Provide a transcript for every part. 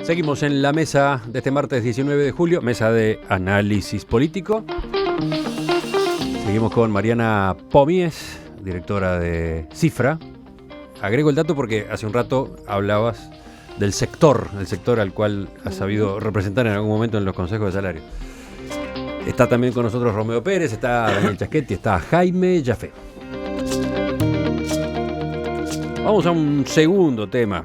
Seguimos en la mesa de este martes 19 de julio, mesa de análisis político. Seguimos con Mariana Pomies, directora de Cifra. Agrego el dato porque hace un rato hablabas del sector al cual has sabido representar en algún momento en los consejos de salario. Está también con nosotros Romeo Pérez, está Daniel Chaschetti, está Jaime Jafé. Vamos a un segundo tema.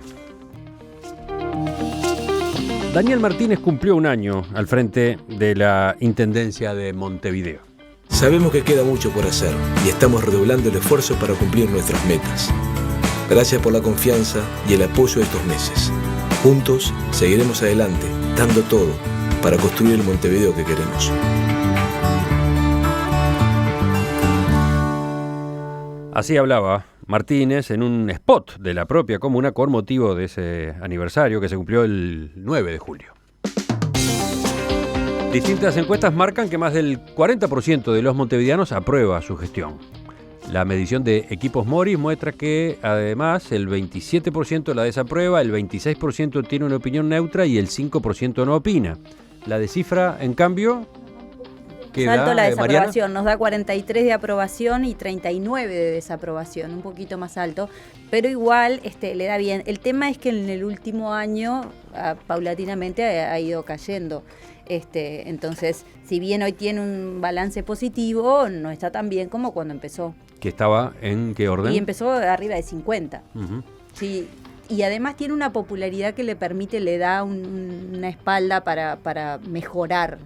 Daniel Martínez cumplió un año al frente de la Intendencia de Montevideo. Sabemos que queda mucho por hacer y estamos redoblando el esfuerzo para cumplir nuestras metas. Gracias por la confianza y el apoyo de estos meses. Juntos seguiremos adelante, dando todo para construir el Montevideo que queremos. Así hablaba Martínez en un spot de la propia comuna con motivo de ese aniversario que se cumplió el 9 de julio. Distintas encuestas marcan que más del 40% de los montevideanos aprueba su gestión. La medición de Equipos Moris muestra que, además, el 27% la desaprueba, el 26% tiene una opinión neutra y el 5% no opina. La de Cifra, en cambio, queda, alto la desaprobación, Mariana. nos da 43 de aprobación y 39 de desaprobación, un poquito más alto, pero igual le da bien. El tema es que en el último año paulatinamente ha ido cayendo. Entonces, si bien hoy tiene un balance positivo, no está tan bien como cuando empezó. ¿Que estaba en qué orden? Y empezó arriba de 50. Uh-huh. Sí, y además tiene una popularidad que le permite, le da una espalda para mejorar.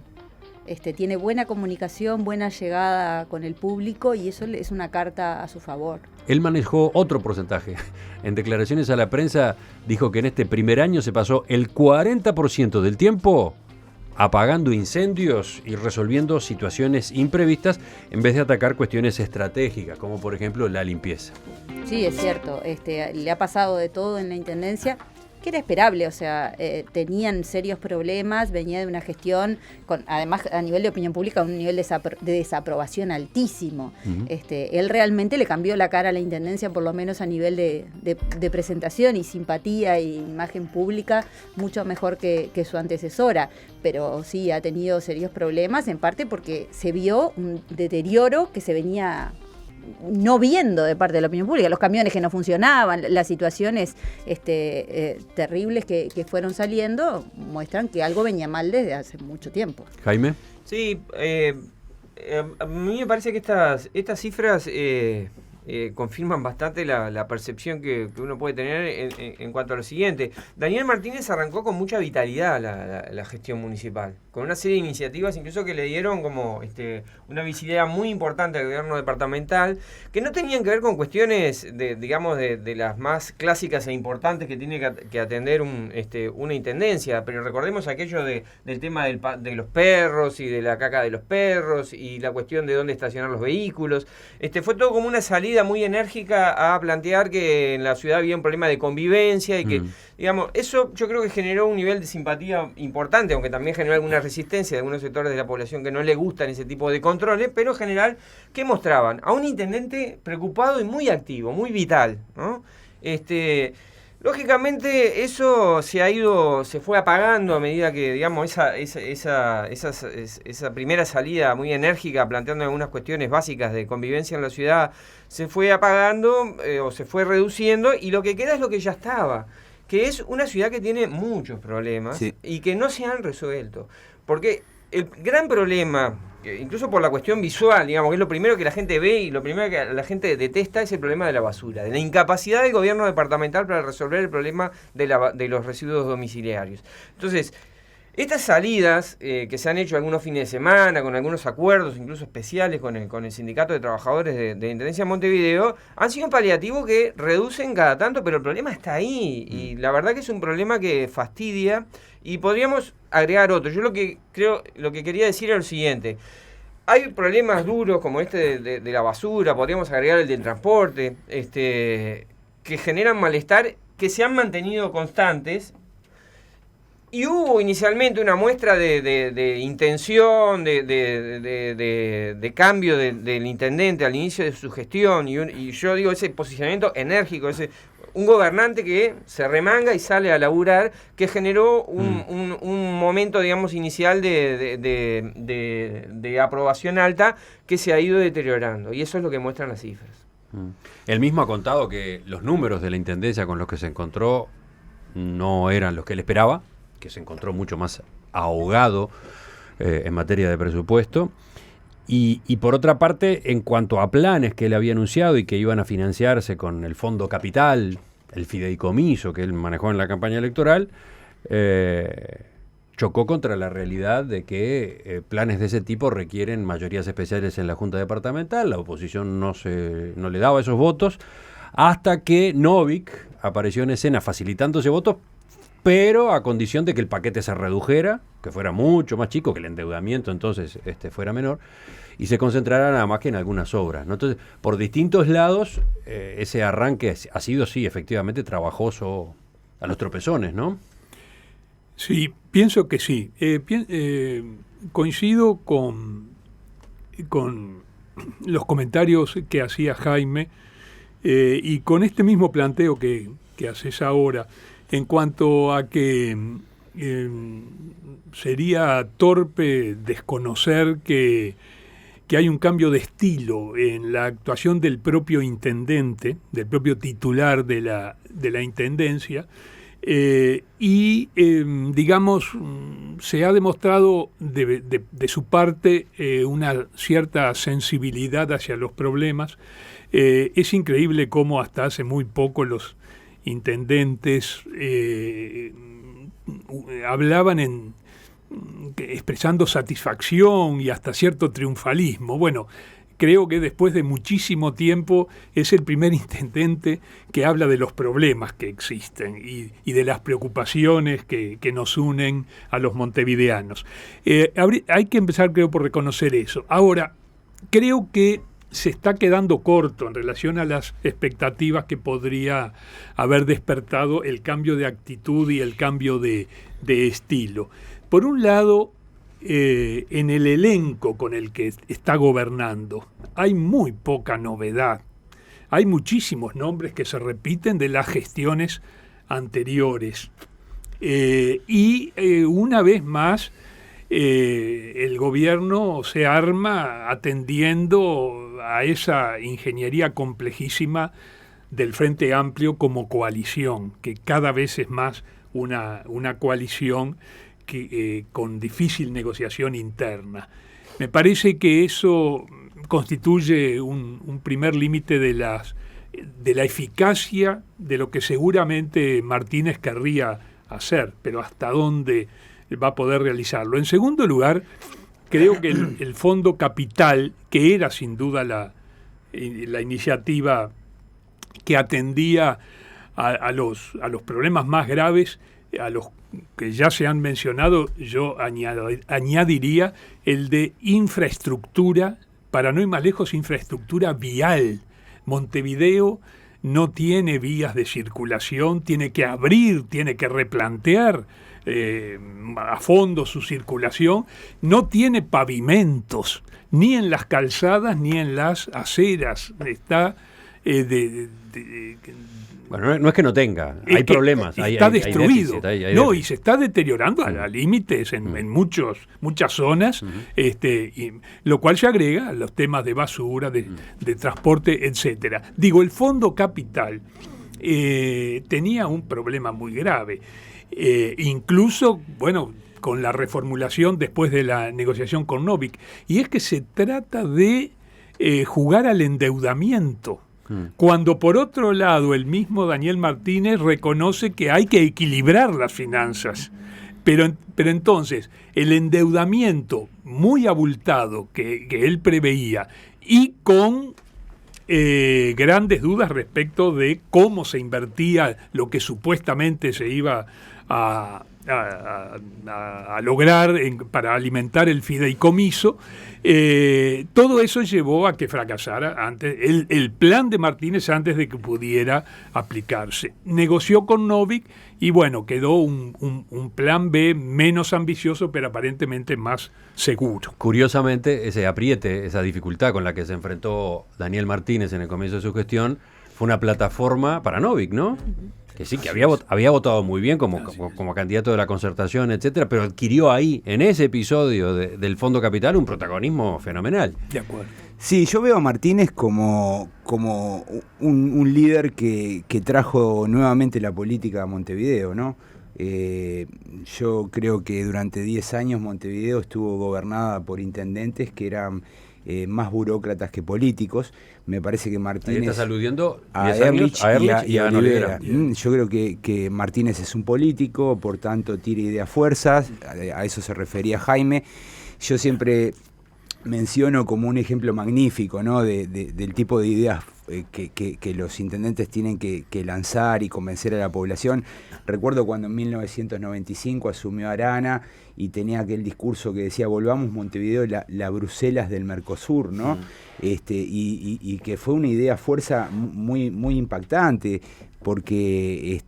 Tiene buena comunicación, buena llegada con el público y eso es una carta a su favor. Él manejó otro porcentaje. En declaraciones a la prensa dijo que en este primer año se pasó el 40% del tiempo apagando incendios y resolviendo situaciones imprevistas en vez de atacar cuestiones estratégicas, como por ejemplo la limpieza. Sí, es cierto. Le ha pasado de todo en la Intendencia, que era esperable, o sea, tenían serios problemas, venía de una gestión, además a nivel de opinión pública, un nivel de desaprobación altísimo. Uh-huh. Él realmente le cambió la cara a la Intendencia, por lo menos a nivel de presentación y simpatía y imagen pública, mucho mejor que su antecesora. Pero sí, ha tenido serios problemas, en parte porque se vio un deterioro que se venía no viendo de parte de la opinión pública, los camiones que no funcionaban, las situaciones terribles que fueron saliendo muestran que algo venía mal desde hace mucho tiempo. Jaime. Sí, a mí me parece que estas cifras confirman bastante la percepción que uno puede tener en cuanto a lo siguiente. Daniel Martínez arrancó con mucha vitalidad la gestión municipal, con una serie de iniciativas incluso que le dieron como una visibilidad muy importante al gobierno departamental, que no tenían que ver con cuestiones de las más clásicas e importantes que tiene que atender una intendencia, pero recordemos aquello del tema de los perros y de la caca de los perros y la cuestión de dónde estacionar los vehículos. Fue todo como una salida muy enérgica a plantear que en la ciudad había un problema de convivencia y que, digamos, eso yo creo que generó un nivel de simpatía importante, aunque también generó alguna resistencia de algunos sectores de la población que no le gustan ese tipo de controles, pero en general, ¿qué mostraban? A un intendente preocupado y muy activo, muy vital, ¿no? Lógicamente eso se fue apagando a medida que, digamos, esa primera salida muy enérgica planteando algunas cuestiones básicas de convivencia en la ciudad se fue apagando o se fue reduciendo y lo que queda es lo que ya estaba, que es una ciudad que tiene muchos problemas y que no se han resuelto. Porque el gran problema, incluso por la cuestión visual, digamos, que es lo primero que la gente ve y lo primero que la gente detesta, es el problema de la basura, de la incapacidad del gobierno departamental para resolver el problema de los residuos domiciliarios. Entonces, estas salidas que se han hecho algunos fines de semana, con algunos acuerdos, incluso especiales con el Sindicato de Trabajadores de Intendencia de Montevideo, han sido un paliativo que reducen cada tanto, pero el problema está ahí. Y la verdad que es un problema que fastidia. Y podríamos agregar otro. Yo lo que quería decir era lo siguiente. Hay problemas duros como de la basura, podríamos agregar el del transporte, que generan malestar, que se han mantenido constantes. Y hubo inicialmente una muestra de intención, de cambio del intendente al inicio de su gestión, y yo digo ese posicionamiento enérgico, un gobernante que se remanga y sale a laburar, que generó un momento, digamos, inicial de aprobación alta que se ha ido deteriorando. Y eso es lo que muestran las cifras. Él mismo ha contado que los números de la Intendencia con los que se encontró no eran los que él esperaba, que se encontró mucho más ahogado en materia de presupuesto. Y por otra parte, en cuanto a planes que él había anunciado y que iban a financiarse con el Fondo Capital, el fideicomiso que él manejó en la campaña electoral, chocó contra la realidad de que planes de ese tipo requieren mayorías especiales en la Junta Departamental. La oposición no le daba esos votos, hasta que Novik apareció en escena facilitando ese voto, pero a condición de que el paquete se redujera, que fuera mucho más chico, que el endeudamiento entonces fuera menor, y se concentrara nada más que en algunas obras, ¿no? Entonces, por distintos lados, ese arranque ha sido, sí, efectivamente trabajoso a los tropezones, ¿no? Sí, pienso que sí. Coincido con los comentarios que hacía Jaime y con este mismo planteo que haces ahora, en cuanto a que sería torpe desconocer que hay un cambio de estilo en la actuación del propio intendente, del propio titular de la intendencia, y digamos, se ha demostrado de su parte una cierta sensibilidad hacia los problemas. Es increíble cómo hasta hace muy poco los intendentes hablaban expresando satisfacción y hasta cierto triunfalismo. Bueno, creo que después de muchísimo tiempo es el primer intendente que habla de los problemas que existen y de las preocupaciones que nos unen a los montevideanos. Hay que empezar, creo, por reconocer eso. Ahora, creo que se está quedando corto en relación a las expectativas que podría haber despertado el cambio de actitud y el cambio de estilo. Por un lado, en el elenco con el que está gobernando hay muy poca novedad. Hay muchísimos nombres que se repiten de las gestiones anteriores. Y una vez más, el gobierno se arma atendiendo a esa ingeniería complejísima del Frente Amplio como coalición, que cada vez es más una coalición con difícil negociación interna. Me parece que eso constituye un primer límite de la eficacia de lo que seguramente Martínez querría hacer, pero hasta dónde va a poder realizarlo. En segundo lugar, creo que el Fondo Capital, que era sin duda la iniciativa que atendía a los problemas más graves, a los que ya se han mencionado, yo añadiría el de infraestructura, para no ir más lejos, infraestructura vial. Montevideo no tiene vías de circulación, tiene que abrir, tiene que replantear a fondo su circulación, no tiene pavimentos, ni en las calzadas ni en las aceras. Está bueno, no es que no tenga, hay problemas. Está destruido. Hay déficit, no, y se está deteriorando a límites en muchas zonas, y, lo cual se agrega a los temas de basura, de transporte, etcétera. Digo, el Fondo Capital tenía un problema muy grave. Incluso, bueno, con la reformulación después de la negociación con Novik, y es que se trata de jugar al endeudamiento, cuando por otro lado el mismo Daniel Martínez reconoce que hay que equilibrar las finanzas. Pero entonces, el endeudamiento muy abultado que él preveía y con grandes dudas respecto de cómo se invertía lo que supuestamente se iba a lograr para alimentar el fideicomiso, todo eso llevó a que fracasara antes el plan de Martínez antes de que pudiera aplicarse. Negoció con Novik y bueno, quedó un plan B menos ambicioso, pero aparentemente más seguro. Curiosamente, ese apriete, esa dificultad con la que se enfrentó Daniel Martínez en el comienzo de su gestión, fue una plataforma para Novik, ¿no? Que sí, que había votado muy bien como candidato de la Concertación, etcétera, pero adquirió ahí, en ese episodio del Fondo Capital, un protagonismo fenomenal. De acuerdo. Sí, yo veo a Martínez como un líder que trajo nuevamente la política a Montevideo, ¿no? Yo creo que durante 10 años Montevideo estuvo gobernada por intendentes que eran más burócratas que políticos. Me parece que Martínez... Ahí estás aludiendo a 10 años, Ehrlich y a Olivera. Olivera. Yo creo que Martínez es un político, por tanto tira ideas fuerzas, a eso se refería Jaime. Yo siempre menciono como un ejemplo magnífico, ¿no? del tipo de ideas que los intendentes tienen que lanzar y convencer a la población. Recuerdo cuando en 1995 asumió Arana y tenía aquel discurso que decía: volvamos Montevideo la Bruselas del Mercosur, ¿no? Y que fue una idea fuerza muy, muy impactante, porque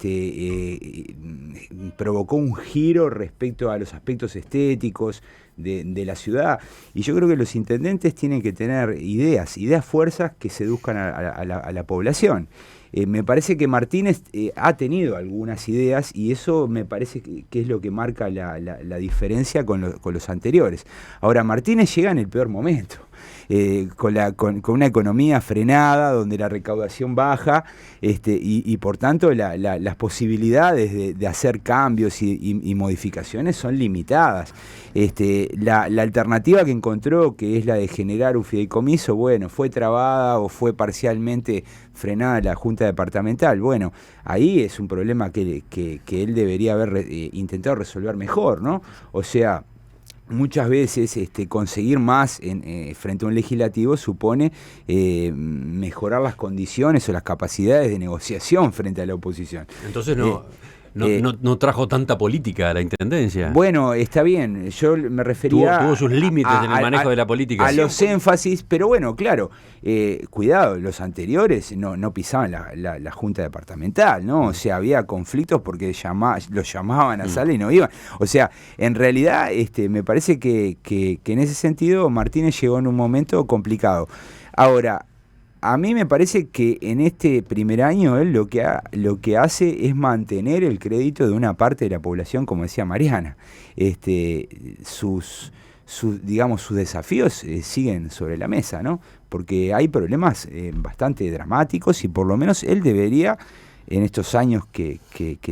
provocó un giro respecto a los aspectos estéticos de la ciudad. Y yo creo que los intendentes tienen que tener ideas fuerzas que seduzcan a la población. Me parece que Martínez ha tenido algunas ideas y eso me parece que es lo que marca la diferencia con los anteriores. Ahora, Martínez llega en el peor momento. Con una economía frenada, donde la recaudación baja, y por tanto las posibilidades de hacer cambios y modificaciones son limitadas. La alternativa que encontró, que es la de generar un fideicomiso, bueno, fue trabada o fue parcialmente frenada la Junta Departamental. Bueno, ahí es un problema que él debería haber intentado resolver mejor, ¿no? O sea, muchas veces conseguir más frente a un legislativo supone mejorar las condiciones o las capacidades de negociación frente a la oposición. Entonces no trajo tanta política a la intendencia. Bueno, está bien, yo me refería... Tuvo sus límites en el manejo de la política. A los énfasis, pero bueno, claro, cuidado, los anteriores no pisaban la Junta Departamental, ¿no? O sea, había conflictos porque los llamaban a sala y no iban. O sea, en realidad me parece que en ese sentido Martínez llegó en un momento complicado. Ahora, a mí me parece que en este primer año él lo que hace es mantener el crédito de una parte de la población, como decía Mariana. Sus desafíos siguen sobre la mesa, ¿no? Porque hay problemas bastante dramáticos y por lo menos él debería, en estos años que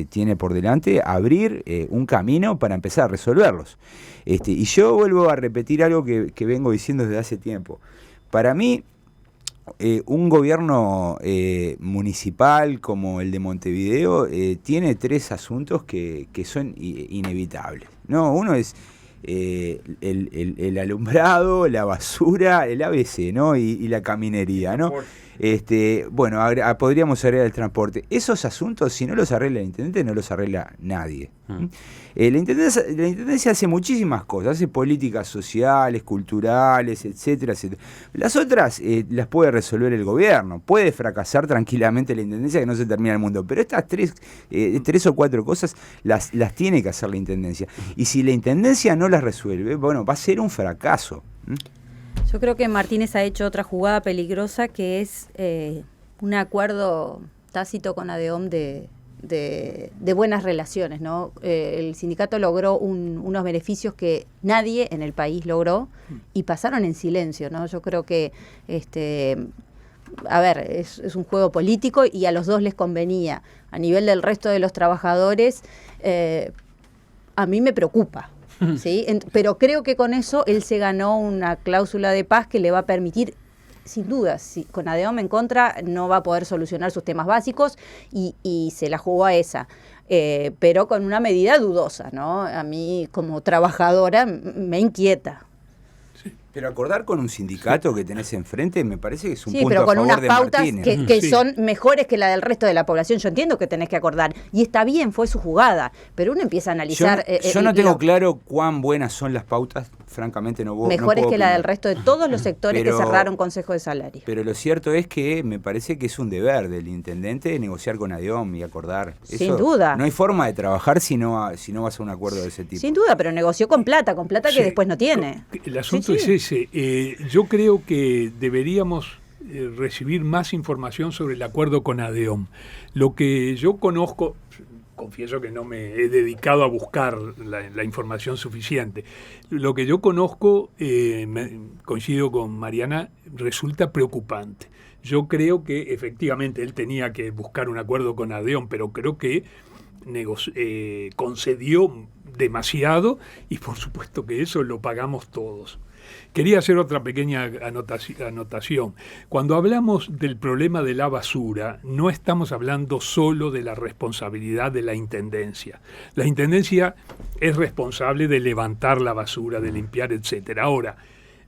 tiene por delante, abrir un camino para empezar a resolverlos. Y yo vuelvo a repetir algo que vengo diciendo desde hace tiempo. Para mí, un gobierno municipal como el de Montevideo tiene 3 asuntos que son inevitables, ¿no? Uno es el alumbrado, la basura, el ABC, ¿no? Y la caminería, ¿no? Bueno, podríamos agregar el transporte. Esos asuntos, si no los arregla el intendente, no los arregla nadie. La intendencia hace muchísimas cosas, hace políticas sociales, culturales, etcétera, etcétera. Las otras las puede resolver el gobierno. Puede fracasar tranquilamente la intendencia, que no se termina el mundo. Pero estas 3 o 4 cosas las tiene que hacer la intendencia. Y si la intendencia no las resuelve, bueno, va a ser un fracaso. Yo creo que Martínez ha hecho otra jugada peligrosa, que es un acuerdo tácito con ADEOM de buenas relaciones, ¿no? El sindicato logró unos beneficios que nadie en el país logró y pasaron en silencio, ¿no? Yo creo que es un juego político y a los dos les convenía. A nivel del resto de los trabajadores, a mí me preocupa. ¿Sí? Pero creo que con eso él se ganó una cláusula de paz que le va a permitir, sin duda, si con ADEOM en contra no va a poder solucionar sus temas básicos y se la jugó a esa, pero con una medida dudosa, ¿no? A mí como trabajadora me inquieta. Pero acordar con un sindicato que tenés enfrente me parece que es un punto pero a con favor unas de pautas Martínez. que son mejores que la del resto de la población. Yo entiendo que tenés que acordar y está bien, fue su jugada, pero uno empieza a analizar. Yo no tengo claro cuán buenas son las pautas, francamente mejores que la del resto de todos los sectores que cerraron consejo de salario. Pero lo cierto es que me parece que es un deber del intendente negociar con ADEOM y acordar. Sin duda. No hay forma de trabajar si no vas a un acuerdo de ese tipo. Sin duda, pero negoció con plata que después no tiene. El asunto es ese. Yo creo que deberíamos recibir más información sobre el acuerdo con ADEOM. Lo que yo conozco, confieso que no me he dedicado a buscar la información suficiente. Lo que yo conozco, coincido con Mariana, resulta preocupante. Yo creo que efectivamente él tenía que buscar un acuerdo con ADEOM, pero creo que concedió demasiado y por supuesto que eso lo pagamos todos. Quería hacer otra pequeña anotación. Cuando hablamos del problema de la basura, no estamos hablando solo de la responsabilidad de la Intendencia. La Intendencia es responsable de levantar la basura, de limpiar, etcétera. Ahora,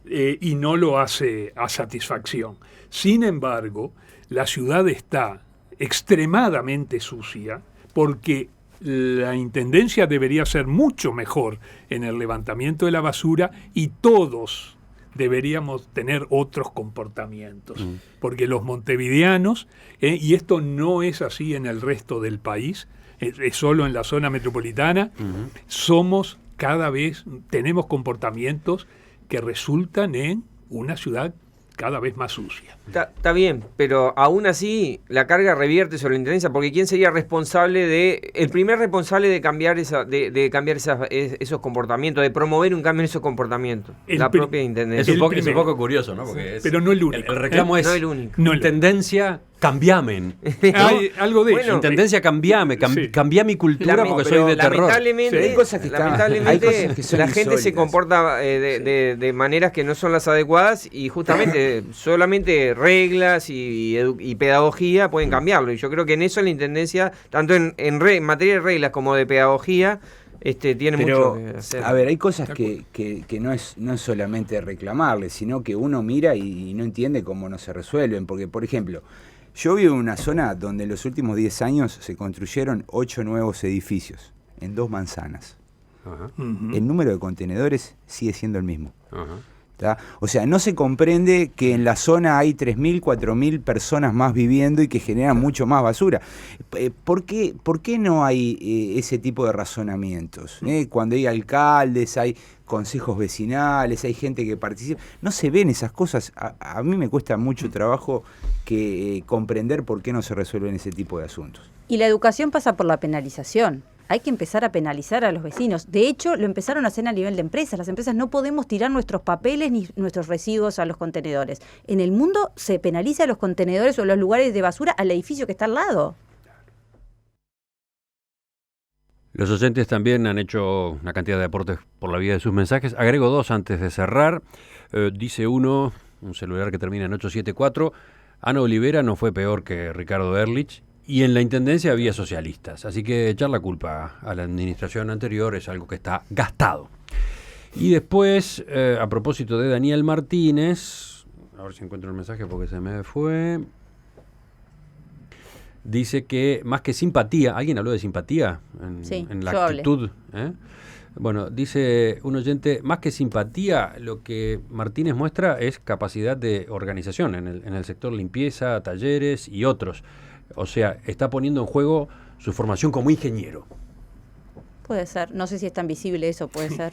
y no lo hace a satisfacción. Sin embargo, la ciudad está extremadamente sucia porque la Intendencia debería ser mucho mejor en el levantamiento de la basura y todos deberíamos tener otros comportamientos. Porque los montevideanos, y esto no es así en el resto del país, es solo en la zona metropolitana, tenemos comportamientos que resultan en una ciudad cada vez más sucia. Está bien, pero aún así la carga revierte sobre la Intendencia, porque ¿quién sería el primer responsable de cambiar esos comportamientos, de promover un cambio en esos comportamientos? La propia Intendencia. Es un poco curioso, ¿no? Porque pero no el único. El reclamo es no el único. Intendencia, cambiamen. Hay algo de eso. Intendencia, cambiame, cambia mi cultura porque soy de terror. Lamentablemente, hay cosas que la gente insólitas. se comporta de maneras que no son las adecuadas y justamente solamente reglas y pedagogía pueden cambiarlo. Y yo creo que en eso la Intendencia, tanto en materia de reglas como de pedagogía, tiene mucho que hacer. A ver, hay cosas que no es solamente reclamarles, sino que uno mira y no entiende cómo no se resuelven. Porque, por ejemplo, yo vivo en una zona donde en los últimos 10 años se construyeron 8 nuevos edificios en 2 manzanas. Ajá. El número de contenedores sigue siendo el mismo. Ajá. ¿Tá? O sea, no se comprende que en la zona hay 3.000, 4.000 personas más viviendo y que generan mucho más basura. ¿Por qué no hay ese tipo de razonamientos? Cuando hay alcaldes, hay consejos vecinales, hay gente que participa, no se ven esas cosas. A mí me cuesta mucho trabajo comprender por qué no se resuelven ese tipo de asuntos. Y la educación pasa por la penalización. Hay que empezar a penalizar a los vecinos. De hecho, lo empezaron a hacer a nivel de empresas. Las empresas no podemos tirar nuestros papeles ni nuestros residuos a los contenedores. En el mundo se penaliza a los contenedores o los lugares de basura al edificio que está al lado. Los oyentes también han hecho una cantidad de aportes por la vía de sus mensajes. Agrego 2 antes de cerrar. Dice uno, un celular que termina en 874, Ana Olivera no fue peor que Ricardo Ehrlich. Y en la Intendencia había socialistas, así que echar la culpa a la administración anterior es algo que está gastado. Y después, a propósito de Daniel Martínez, a ver si encuentro el mensaje porque se me fue, dice que más que simpatía, ¿alguien habló de simpatía en la actitud? Bueno, dice un oyente, más que simpatía, lo que Martínez muestra es capacidad de organización en el sector limpieza, talleres y otros. O sea, está poniendo en juego su formación como ingeniero. Puede ser. No sé si es tan visible eso, puede ser.